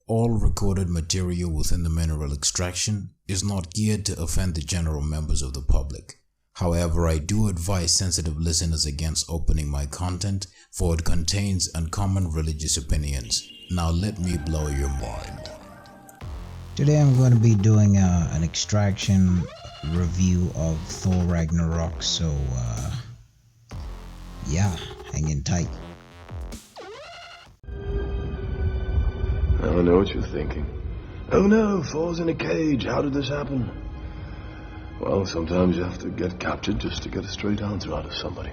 All recorded material within the mineral extraction is not geared to offend the general members of the public. However, I do advise sensitive listeners against opening my content, for it contains uncommon religious opinions. Now let me blow your mind. Today I'm going to be doing an extraction review of Thor Ragnarok, so yeah, hang in tight. I know what you're thinking. Oh no, Thor's in a cage. How did this happen? Well, sometimes you have to get captured just to get a straight answer out of somebody.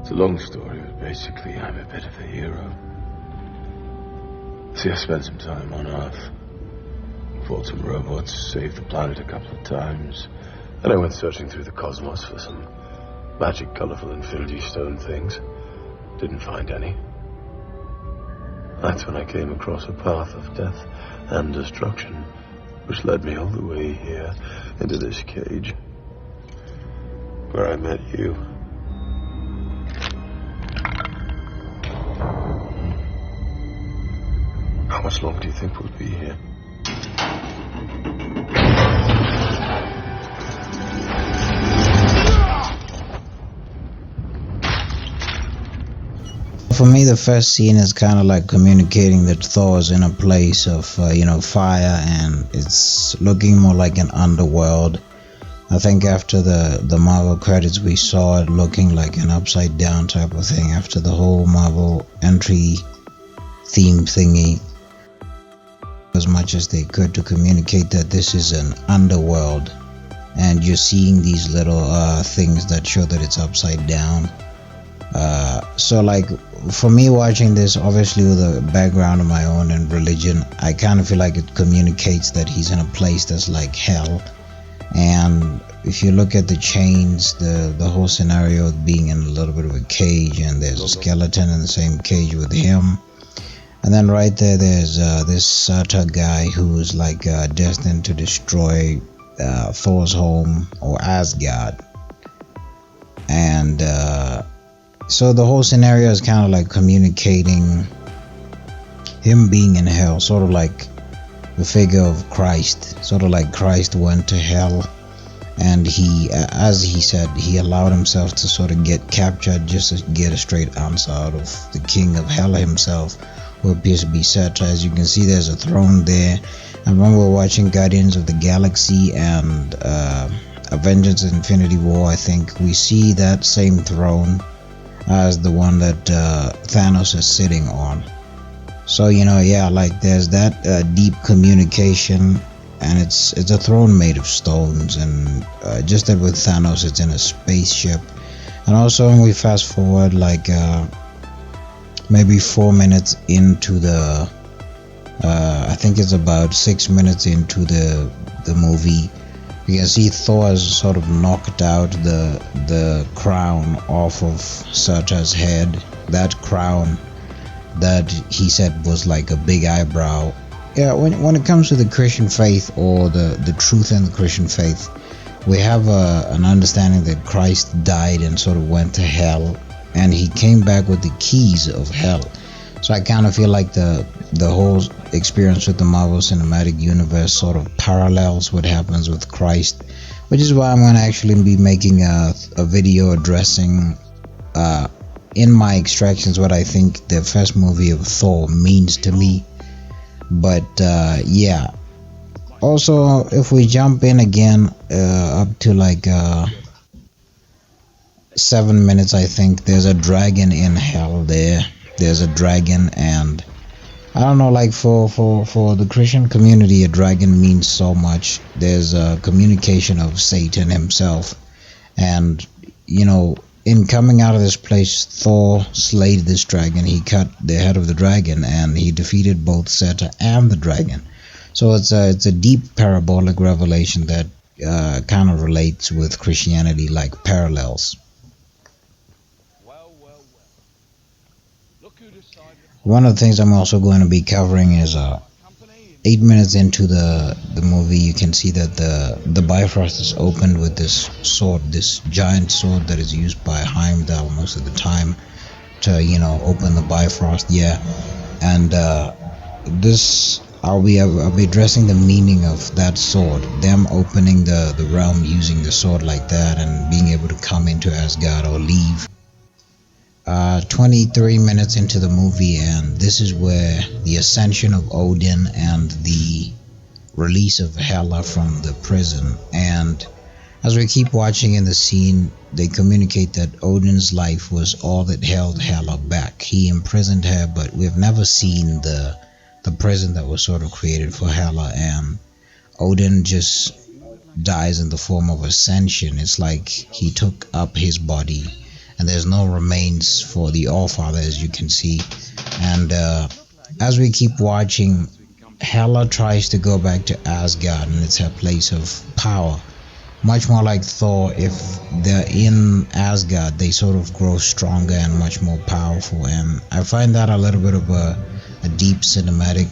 It's a long story, but basically I'm a bit of a hero. See, I spent some time on Earth. Fought some robots, saved the planet a couple of times. Then I went searching through the cosmos for some magic, colorful Infinity Stone things. Didn't find any. That's when I came across a path of death and destruction, which led me all the way here into this cage, where I met you. How much longer do you think we'll be here? For me, the first scene is kind of like communicating that Thor's in a place of, fire, and it's looking more like an underworld. I think after the Marvel credits, we saw it looking like an upside down type of thing after the whole Marvel entry theme thingy. As much as they could to communicate that this is an underworld, and you're seeing these little things that show that it's upside down. So like for me watching this, obviously with a background of my own in religion, I kind of feel like it communicates that he's in a place that's like hell. And if you look at the chains, the whole scenario of being in a little bit of a cage, and there's a skeleton in the same cage with him, and then right there's this Surtur guy who's like destined to destroy Thor's home, or Asgard. And so the whole scenario is kind of like communicating him being in hell, sort of like the figure of Christ, sort of like Christ went to hell, and he, as he said, he allowed himself to sort of get captured just to get a straight answer out of the king of hell himself, who appears to be Surtur. As you can see, there's a throne there. And when we're watching Guardians of the Galaxy and Avengers Infinity War, I think we see that same throne as the one that Thanos is sitting on. So yeah, like there's that deep communication, and it's a throne made of stones, and just that with Thanos it's in a spaceship. And also when we fast forward like maybe 4 minutes into the I think it's about 6 minutes into the movie, you can see Thor has sort of knocked out the crown off of Surtur's head. That crown that he said was like a big eyebrow. Yeah, when it comes to the Christian faith, or the truth in the Christian faith, we have an understanding that Christ died and sort of went to hell, and he came back with the keys of hell. So I kind of feel like the whole experience with the Marvel Cinematic Universe sort of parallels what happens with Christ, which is why I'm going to actually be making a video addressing in my extractions what I think the first movie of Thor means to me. But yeah, also if we jump in again up to like 7 minutes, I think there's a dragon in hell there. There's a dragon, and I don't know, like for the Christian community, a dragon means so much. There's a communication of Satan himself, and in coming out of this place, Thor slayed this dragon. He cut the head of the dragon, and he defeated both Surtur and the dragon. So it's a deep parabolic revelation that kind of relates with Christianity, like parallels. One of the things I'm also going to be covering is 8 minutes into the movie, you can see that the Bifrost is opened with this sword, this giant sword that is used by Heimdall most of the time to open the Bifrost. Yeah, and I'll be addressing the meaning of that sword, them opening the realm using the sword like that and being able to come into Asgard or leave. 23 minutes into the movie, and this is where the ascension of Odin and the release of Hela from the prison. And as we keep watching in the scene, they communicate that Odin's life was all that held Hela back. He imprisoned her, but we've never seen the prison that was sort of created for Hela, and Odin just dies in the form of ascension. It's like he took up his body, and there's no remains for the Allfather, as you can see. And as we keep watching, Hela tries to go back to Asgard, and it's her place of power. Much more like Thor, if they're in Asgard, they sort of grow stronger and much more powerful. And I find that a little bit of a deep cinematic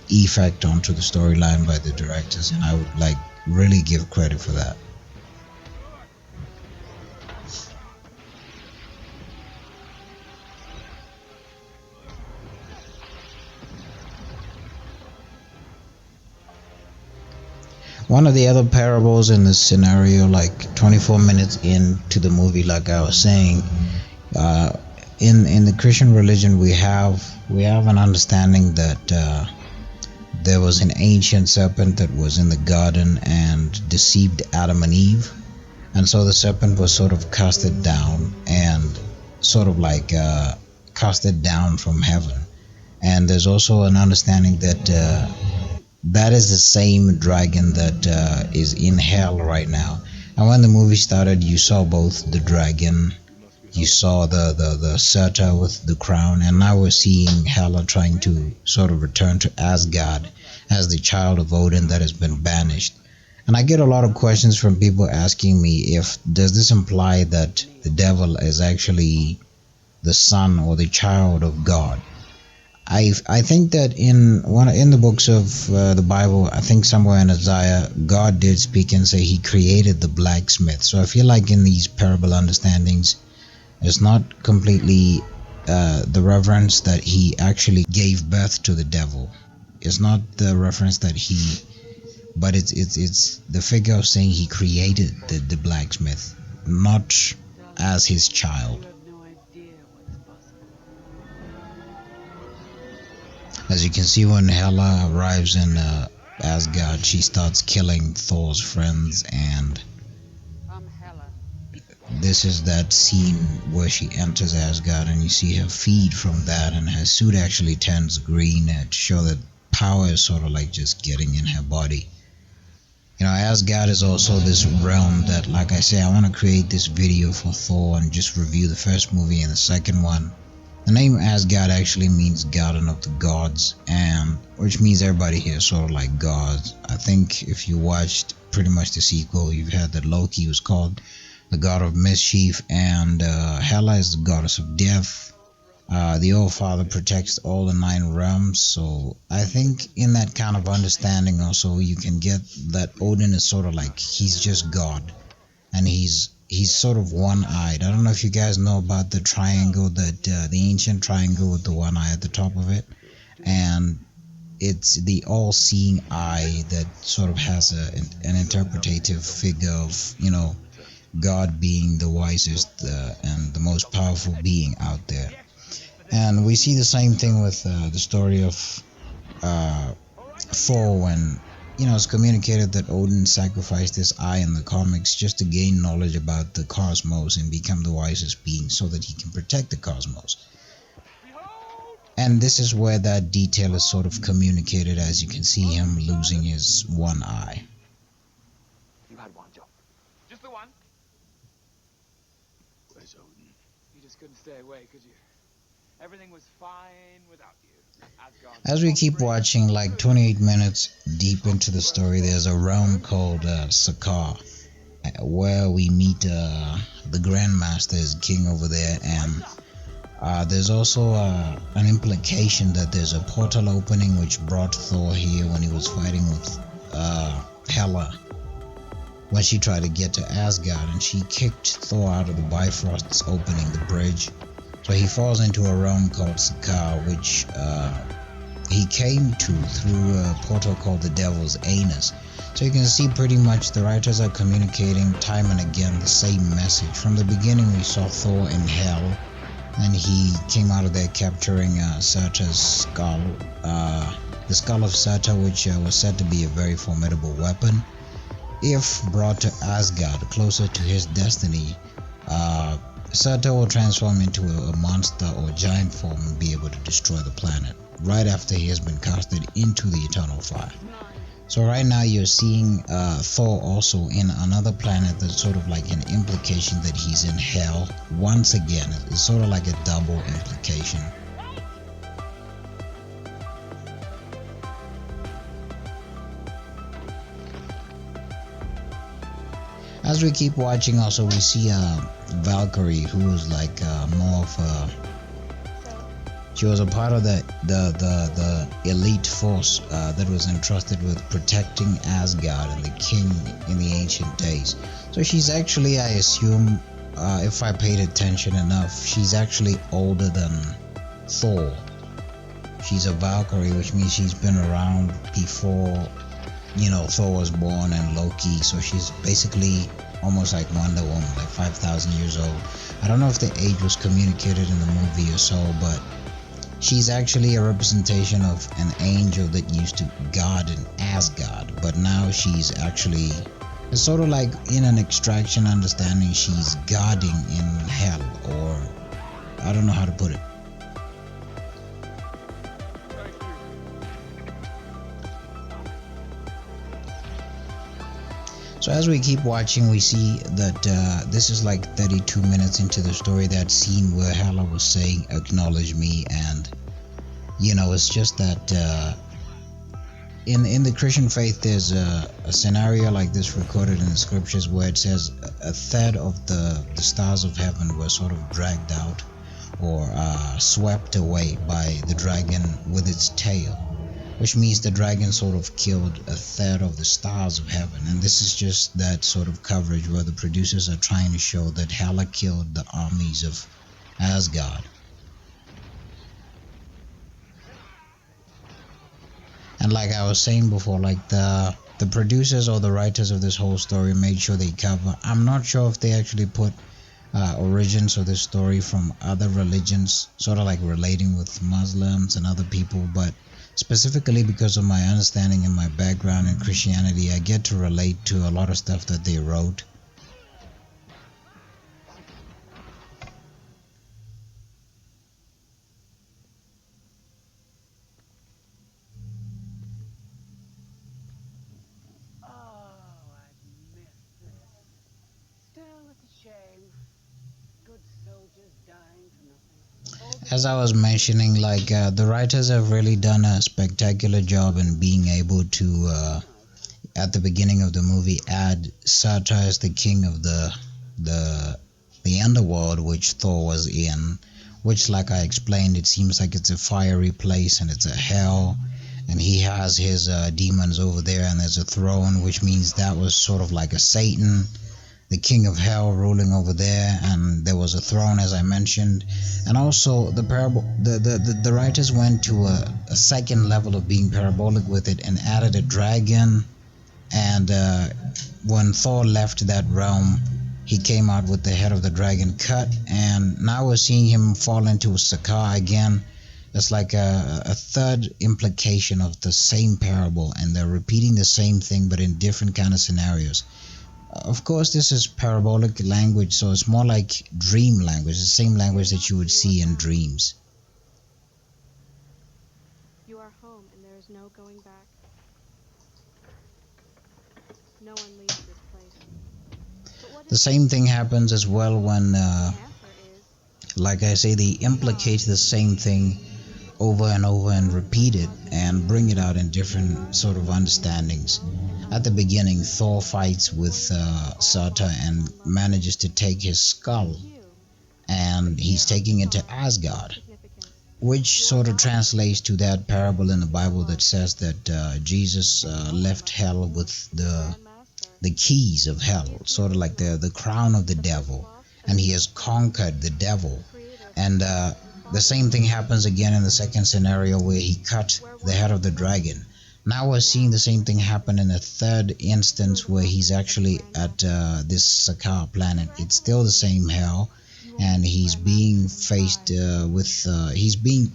effect onto the storyline by the directors, and I would like really give credit for that. One of the other parables in this scenario, like 24 minutes into the movie, like I was saying, in the Christian religion, we have an understanding that there was an ancient serpent that was in the garden and deceived Adam and Eve, and so the serpent was sort of casted down and sort of like casted down from heaven. And there's also an understanding that that is the same dragon that is in hell right now. And when the movie started, you saw both the dragon, you saw the satyr with the crown, and now we're seeing Hela trying to sort of return to Asgard as the child of Odin that has been banished. And I get a lot of questions from people asking me, does this imply that the devil is actually the son or the child of God? I think that in the books of the Bible, I think somewhere in Isaiah, God did speak and say he created the blacksmith. So I feel like in these parable understandings, it's not completely the reference that he actually gave birth to the devil. It's not the reference that but it's the figure of saying he created the blacksmith, not as his child. As you can see, when Hela arrives in Asgard, she starts killing Thor's friends, and this is that scene where she enters Asgard and you see her feed from that, and her suit actually turns green to show that power is sort of like just getting in her body. You know, Asgard is also this realm that, like I say, I want to create this video for Thor and just review the first movie and the second one. The name Asgard actually means garden of the gods, and which means everybody here is sort of like gods. I think if you watched pretty much the sequel, you've heard that Loki was called the god of mischief, and Hela is the goddess of death. The All-Father protects all the 9 realms, so I think in that kind of understanding also you can get that Odin is sort of like, he's just God, and he's sort of one-eyed. I don't know if you guys know about the triangle, that the ancient triangle with the one eye at the top of it, and it's the all-seeing eye that sort of has an interpretative figure of, you know, God being the wisest and the most powerful being out there. And we see the same thing with the story of Thor, when, you know, it's communicated that Odin sacrificed his eye in the comics just to gain knowledge about the cosmos and become the wisest being so that he can protect the cosmos. And this is where that detail is sort of communicated, as you can see him losing his one eye. You had one job. Just the one? Where's Odin? You just couldn't stay away, could you? Everything was fine without you. As we keep watching, like 28 minutes deep into the story, there's a realm called Sakaar, where we meet the Grandmaster as king over there, and there's also an implication that there's a portal opening which brought Thor here when he was fighting with Hela, when she tried to get to Asgard, and she kicked Thor out of the Bifrosts, opening the bridge. So he falls into a realm called Sakaar, which he came to through a portal called the Devil's Anus. So you can see pretty much the writers are communicating time and again the same message. From the beginning we saw Thor in hell, and he came out of there capturing Surtur's skull, the skull of Surtur, which was said to be a very formidable weapon. If brought to Asgard, closer to his destiny, Surtur will transform into a monster or giant form and be able to destroy the planet right after he has been casted into the eternal fire. So right now you're seeing Thor also in another planet. That's sort of like an implication that he's in hell once again. It's sort of like a double implication. As we keep watching also, we see Valkyrie, who is like more of a... She was a part of the elite force that was entrusted with protecting Asgard and the king in the ancient days. So she's actually, I assume, if I paid attention enough, she's actually older than Thor. She's a Valkyrie, which means she's been around before, you know, Thor was born and Loki. So she's basically almost like Wonder Woman, like 5,000 years old. I don't know if the age was communicated in the movie or so, but she's actually a representation of an angel that used to guard in Asgard, but now she's actually, it's sort of like in an extraction understanding, she's guarding in hell, or I don't know how to put it. So as we keep watching, we see that this is like 32 minutes into the story, that scene where Hela was saying, "Acknowledge me," and you know, it's just that in the Christian faith there's a scenario like this recorded in the scriptures where it says a third of the stars of heaven were sort of dragged out or swept away by the dragon with its tail, which means the dragon sort of killed a third of the stars of heaven. And this is just that sort of coverage where the producers are trying to show that Hela killed the armies of Asgard. And like I was saying before, like the producers or the writers of this whole story made sure they cover, I'm not sure if they actually put origins of this story from other religions, sort of like relating with Muslims and other people, but specifically because of my understanding and my background in Christianity, I get to relate to a lot of stuff that they wrote. As I was mentioning, like the writers have really done a spectacular job in being able to, at the beginning of the movie, add Surtur as the king of the underworld, which Thor was in, which, like I explained, it seems like it's a fiery place and it's a hell, and he has his demons over there, and there's a throne, which means that was sort of like a Satan, the king of hell, ruling over there, and there was a throne, as I mentioned. And also the parable, the writers went to a second level of being parabolic with it and added a dragon. And when Thor left that realm, he came out with the head of the dragon cut, and now we're seeing him fall into a Sakaar again. It's like a third implication of the same parable, and they're repeating the same thing but in different kind of scenarios. Of course, this is parabolic language, so it's more like dream language, the same language that you would see in dreams. You are home, and there is no going back. No one leaves this place. The same thing happens as well when, like I say, they implicate the same thing over and over and repeat it and bring it out in different sort of understandings. At the beginning, Thor fights with Surtur and manages to take his skull, and he's taking it to Asgard, which sort of translates to that parable in the Bible that says that Jesus left hell with the keys of hell, sort of like the crown of the devil, and he has conquered the devil. And the same thing happens again in the second scenario where he cut the head of the dragon. Now we're seeing the same thing happen in a third instance where he's actually at this Sakaar planet. It's still the same hell, and he's being faced he's being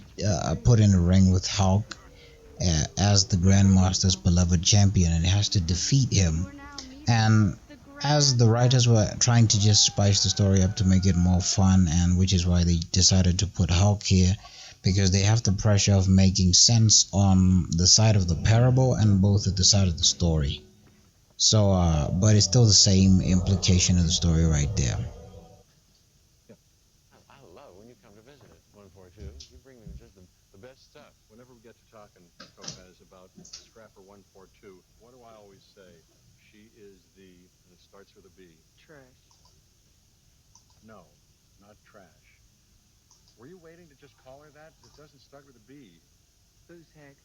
put in a ring with Hulk as the Grandmaster's beloved champion, and has to defeat him. And as the writers were trying to just spice the story up to make it more fun, and which is why they decided to put Hulk here, because they have the pressure of making sense on the side of the parable and both at the side of the story. So, but it's still the same implication of the story right there. I love when you come to visit at 142. You bring me just the best stuff. Whenever we get to talking, Topaz, about Scrapper 142, what do I always say? She is the, and it starts with a B. Trash. No, not trash. Were you waiting to just call her that? It doesn't start with a B. Booze head.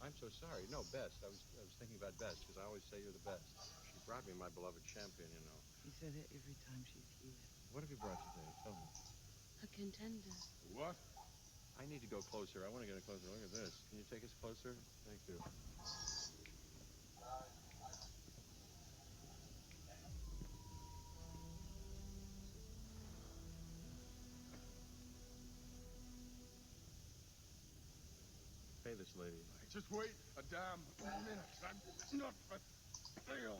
I'm so sorry. No, best. I was thinking about best, because I always say you're the best. She brought me my beloved champion, you know. She said it every time she's here. What have you brought today? Tell me. A contender. What? I need to go closer. I want to get a closer look at this. Can you take us closer? Thank you. Pay this lady. Just wait a damn minute. I'm not for sale.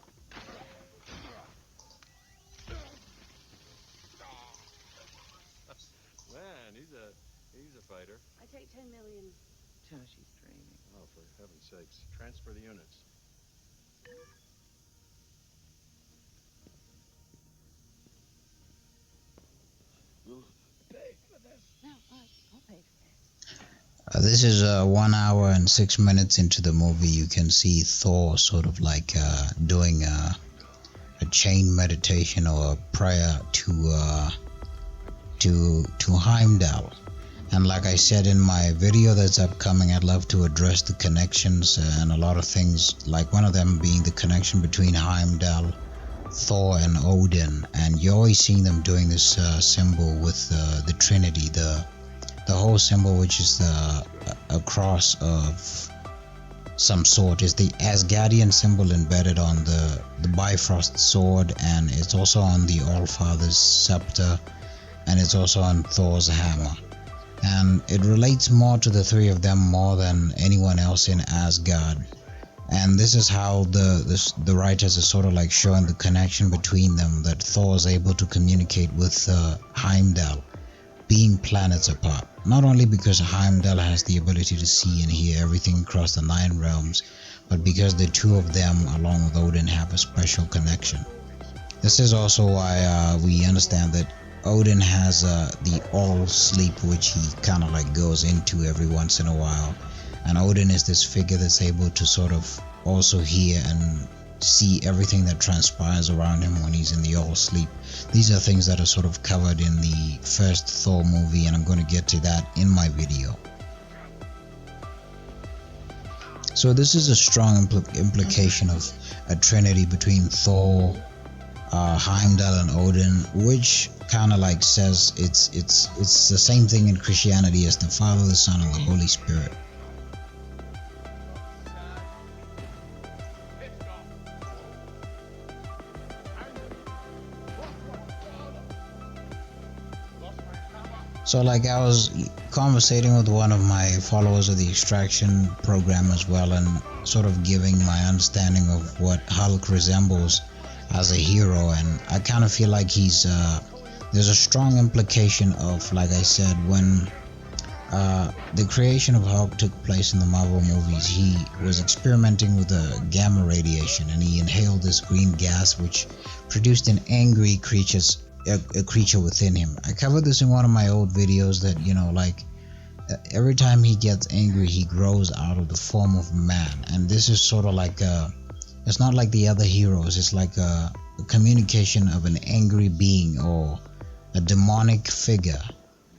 Man, he's a fighter. I take 10 million. Tell her she's dreaming. Oh, for heaven's sakes. Transfer the units. No, I'll pay for it. This is 1 hour and 6 minutes into the movie. You can see Thor sort of like doing a chain meditation or a prayer to Heimdall. And like I said in my video that's upcoming, I'd love to address the connections and a lot of things, like one of them being the connection between Heimdall, Thor and Odin. And you're always seeing them doing this symbol with the Trinity, the whole symbol, which is a cross of some sort, is the Asgardian symbol embedded on the Bifrost sword, and it's also on the Allfather's scepter, and it's also on Thor's hammer. And it relates more to the three of them more than anyone else in Asgard. And this is how the writers are sort of like showing the connection between them, that Thor is able to communicate with Heimdall, being planets apart. Not only because Heimdall has the ability to see and hear everything across the 9 realms, but because the two of them, along with Odin, have a special connection. This is also why we understand that Odin has the all sleep, which he kind of like goes into every once in a while. And Odin is this figure that's able to sort of also hear and see everything that transpires around him when he's in the all sleep. These are things that are sort of covered in the first Thor movie, and I'm going to get to that in my video. So this is a strong implication of a trinity between Thor, Heimdall and Odin, which kind of like says it's the same thing in Christianity as the Father, the Son and the Holy Spirit. So like I was conversating with one of my followers of the Extraction program as well, and sort of giving my understanding of what Hulk resembles as a hero, and I kind of feel like he's there's a strong implication of, like I said, when the creation of Hulk took place in the Marvel movies, he was experimenting with the gamma radiation, and he inhaled this green gas which produced an angry a creature within him. I covered this in one of my old videos that, you know, like every time he gets angry he grows out of the form of man, and this is sort of like it's not like the other heroes, it's like a communication of an angry being or a demonic figure.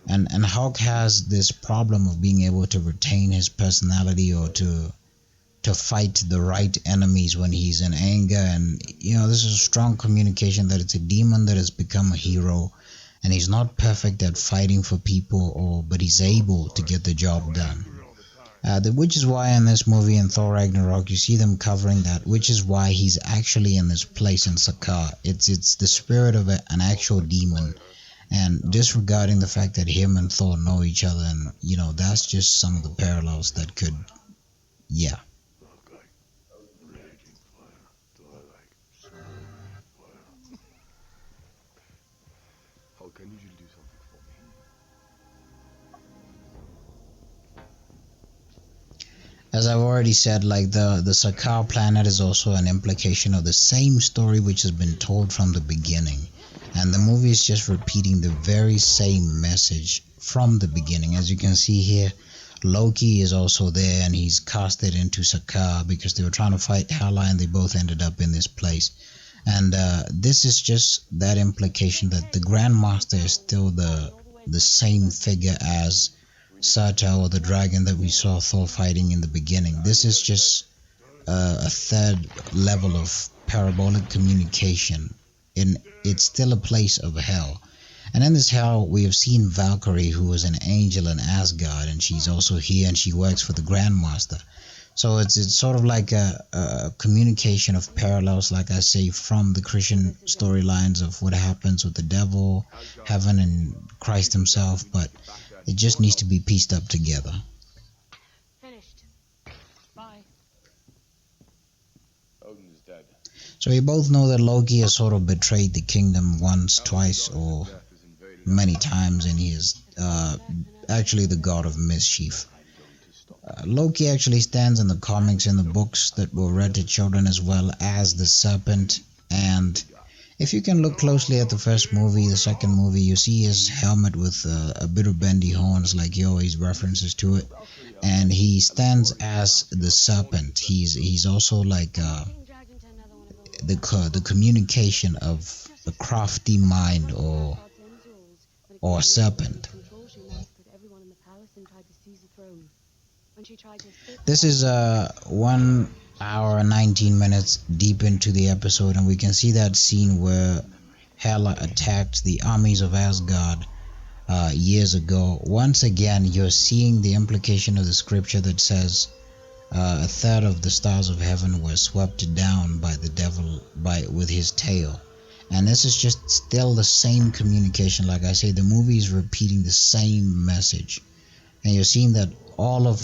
And Hulk has this problem of being able to retain his personality, or to fight the right enemies when he's in anger. And you know, this is a strong communication that it's a demon that has become a hero, and he's not perfect at fighting for people, but he's able to get the job done. Which is why in this movie, in Thor Ragnarok, you see them covering that, which is why he's actually in this place in Sakaar. It's the spirit of an actual demon, and disregarding the fact that him and Thor know each other, and you know, that's just some of the parallels that could, yeah. Hulk, I need you to do something for me. As I've already said, like the Sakaar planet is also an implication of the same story which has been told from the beginning. And the movie is just repeating the very same message from the beginning. As you can see here, Loki is also there, and he's casted into Sakaar because they were trying to fight Hela, and they both ended up in this place. And this is just that implication that the Grandmaster is still the same figure as Surtur, or the dragon that we saw Thor fighting in the beginning. This is just a third level of parabolic communication. It's still a place of hell. And in this hell, we have seen Valkyrie, who was an angel in Asgard, and she's also here, and she works for the Grandmaster. So it's sort of like a communication of parallels, like I say, from the Christian storylines of what happens with the devil, heaven, and Christ himself, but it just needs to be pieced up together. Finished. Bye. Odin's dead. So you both know that Loki has sort of betrayed the kingdom once, twice, or many times, and he is actually the god of mischief. Loki actually stands in the comics, in the books that were read to children, as well as the serpent. And if you can look closely at the first movie, the second movie, you see his helmet with a bit of bendy horns, like he always references to it, and he stands as the serpent. He's also like the communication of a crafty mind, or serpent. This is 1 hour 19 minutes deep into the episode, and we can see that scene where Hela attacked the armies of Asgard years ago. Once again, you're seeing the implication of the scripture that says a third of the stars of heaven were swept down by the devil with his tail. And this is just still the same communication. Like I say, the movie is repeating the same message, and you're seeing that all of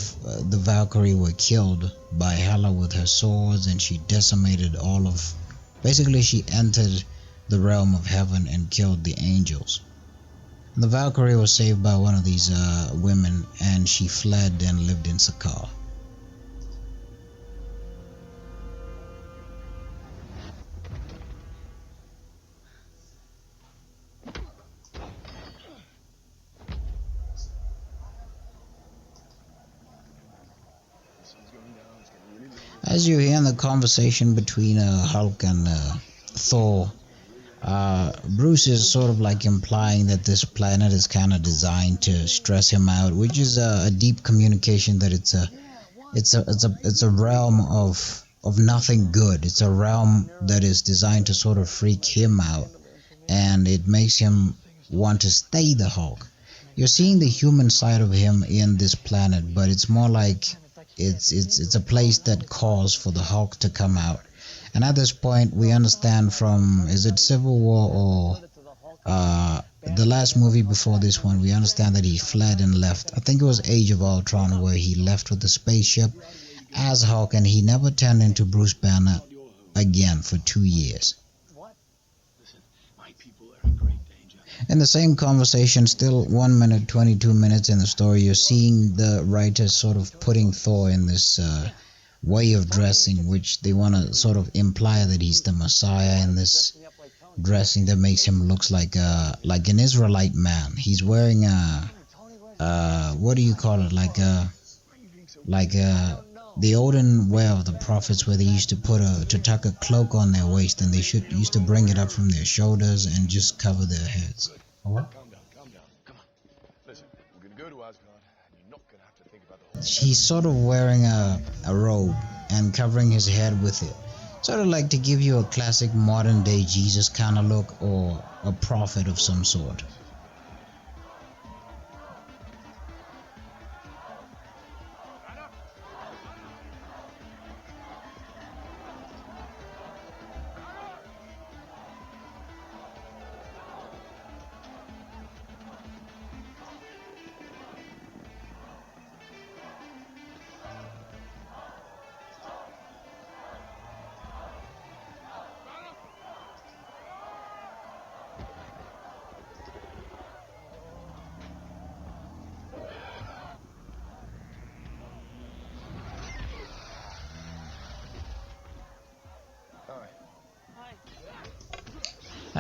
the Valkyrie were killed by Hela with her swords, and she decimated all of... Basically, she entered the realm of heaven and killed the angels. And the Valkyrie was saved by one of these women, and she fled and lived in Sakaar. As you hear in the conversation between Hulk and Thor, Bruce is sort of like implying that this planet is kind of designed to stress him out, which is a deep communication that it's a realm of nothing good. It's a realm that is designed to sort of freak him out, and it makes him want to stay the Hulk. You're seeing the human side of him in this planet, but it's more like it's a place that calls for the Hulk to come out. And at this point, we understand from, is it Civil War or the last movie before this one, we understand that he fled and left. I think it was Age of Ultron, where he left with the spaceship as Hulk, and he never turned into Bruce Banner again for 2 years. In the same conversation, still 1 minute 22 minutes in the story, you're seeing the writers sort of putting Thor in this way of dressing, which they want to sort of imply that he's the Messiah in this dressing that makes him looks like an Israelite man. He's wearing what do you call it, like the olden way of the prophets, where they used to tuck a cloak on their waist, and they used to bring it up from their shoulders and just cover their heads. What? Calm down, come on. Listen, we're gonna go to Asgard, and you're not gonna have to think about the whole... He's sort of wearing a robe and covering his head with it. Sort of like to give you a classic modern day Jesus kind of look, or a prophet of some sort.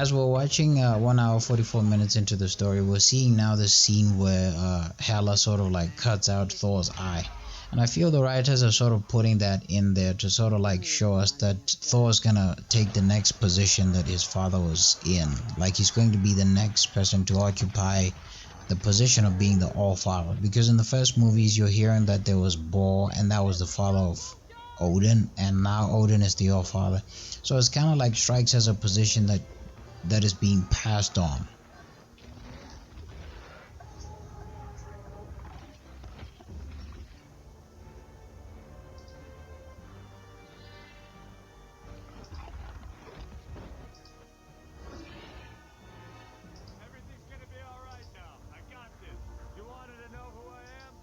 As we're watching 1 hour 44 minutes into the story, we're seeing now this scene where Hela sort of like cuts out Thor's eye. And I feel the writers are sort of putting that in there to sort of like show us that Thor's gonna take the next position that his father was in. Like he's going to be the next person to occupy the position of being the All-Father. Because in the first movies you're hearing that there was Bor and that was the father of Odin, and now Odin is the All-Father. So it's kind of like strikes as a position that is being passed on. Everything's gonna be alright now. I got this. You wanted to know who I am?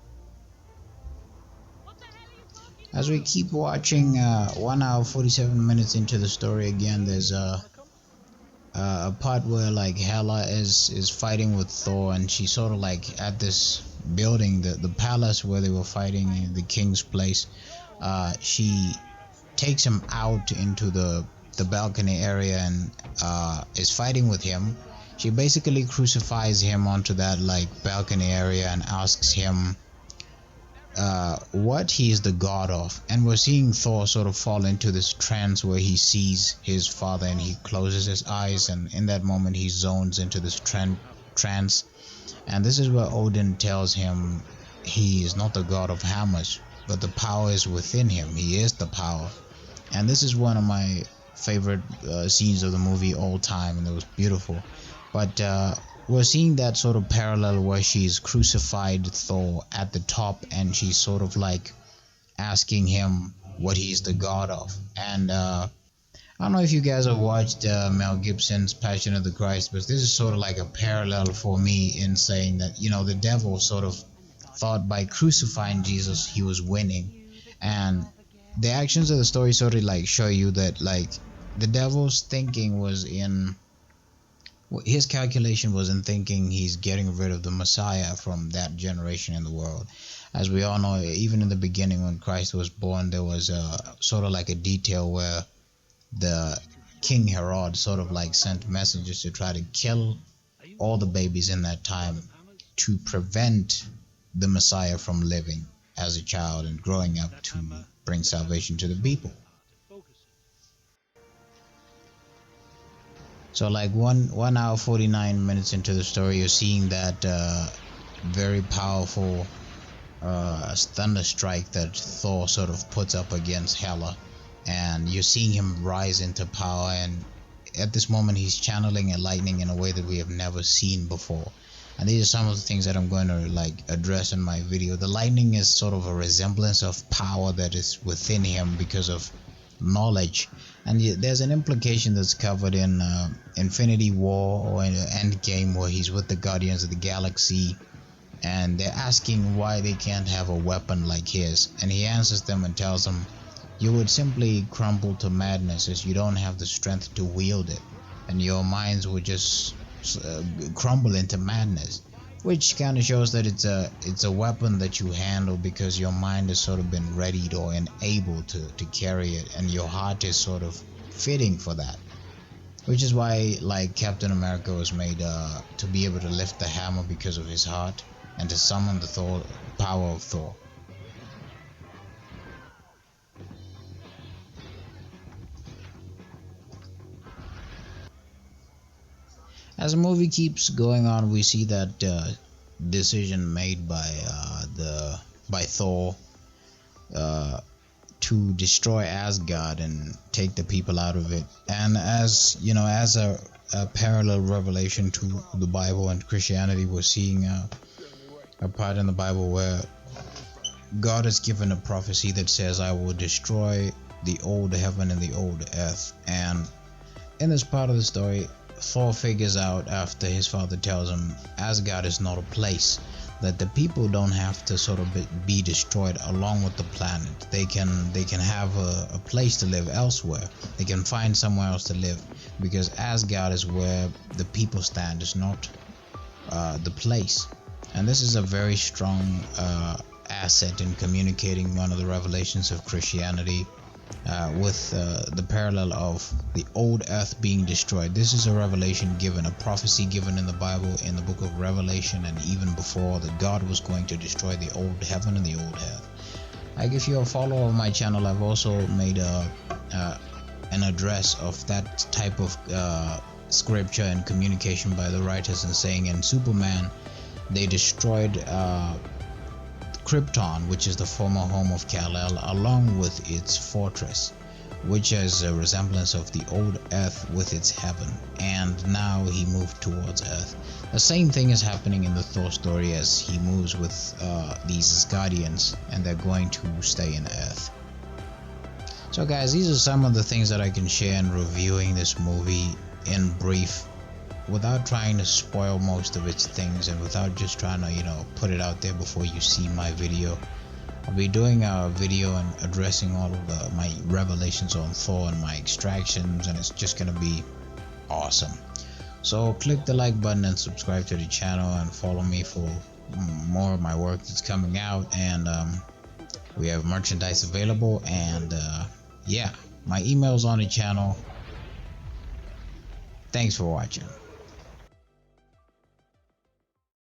What the hell are you talking As we keep watching 1 hour 47 minutes into the story again, there's a part where like Hela is fighting with Thor, and she's sort of like at this building, the palace where they were fighting in the king's place. She takes him out into the balcony area and is fighting with him. She basically crucifies him onto that like balcony area and asks him what he is the god of. And we're seeing Thor sort of fall into this trance where he sees his father and he closes his eyes, and in that moment he zones into this trance. And this is where Odin tells him he is not the god of hammers, but the power is within him. He is the power. And this is one of my favorite scenes of the movie all time, and it was beautiful. But we're seeing that sort of parallel where she's crucified Thor at the top, and she's sort of like asking him what he's the god of. And I don't know if you guys have watched Mel Gibson's Passion of the Christ, but this is sort of like a parallel for me in saying that, you know, the devil sort of thought by crucifying Jesus he was winning. And the actions of the story sort of like show you that like the devil's thinking was in, his calculation was in thinking he's getting rid of the Messiah from that generation in the world. As we all know, even in the beginning when Christ was born, there was sort of like a detail where the King Herod sort of like sent messengers to try to kill all the babies in that time to prevent the Messiah from living as a child and growing up to bring salvation to the people. So like 1 hour 49 minutes into the story, you're seeing that very powerful thunder strike that Thor sort of puts up against Hela, and you're seeing him rise into power, and at this moment he's channeling a lightning in a way that we have never seen before. And these are some of the things that I'm going to like address in my video. The lightning is sort of a resemblance of power that is within him because of knowledge. And there's an implication that's covered in Infinity War or in Endgame, where he's with the Guardians of the Galaxy and they're asking why they can't have a weapon like his, and he answers them and tells them, you would simply crumble to madness as you don't have the strength to wield it, and your minds would just crumble into madness. Which kind of shows that it's a weapon that you handle because your mind has sort of been readied or enabled to carry it, and your heart is sort of fitting for that. Which is why like Captain America was made to be able to lift the hammer because of his heart and to summon the power of Thor. As the movie keeps going on, we see that decision made by Thor to destroy Asgard and take the people out of it. And as you know, as a parallel revelation to the Bible and Christianity, we're seeing a part in the Bible where God has given a prophecy that says, I will destroy the old heaven and the old earth. And in this part of the story, Thor figures out after his father tells him Asgard is not a place, that the people don't have to sort of be destroyed along with the planet. They can have a place to live elsewhere. They can find somewhere else to live, because Asgard is where the people stand, it's not the place. And this is a very strong asset in communicating one of the revelations of Christianity, with the parallel of the old earth being destroyed. This is a revelation given, a prophecy given in the Bible, in the book of Revelation, and even before, that God was going to destroy the old heaven and the old earth. Like, if you're a follower of my channel, I've also made an address of that type of scripture and communication by the writers, and saying in Superman they destroyed Krypton, which is the former home of Kal-El, along with its fortress, which is a resemblance of the old Earth with its heaven, and now he moved towards Earth. The same thing is happening in the Thor story as he moves with these Asgardians, and they're going to stay in Earth. So guys, these are some of the things that I can share in reviewing this movie in brief, without trying to spoil most of its things, and without just trying to, you know, put it out there before you see my video. I'll be doing a video and addressing all of my revelations on Thor and my extractions, and it's just gonna be awesome. So click the like button and subscribe to the channel, and follow me for more of my work that's coming out. And we have merchandise available, and yeah, my email's on the channel. Thanks for watching.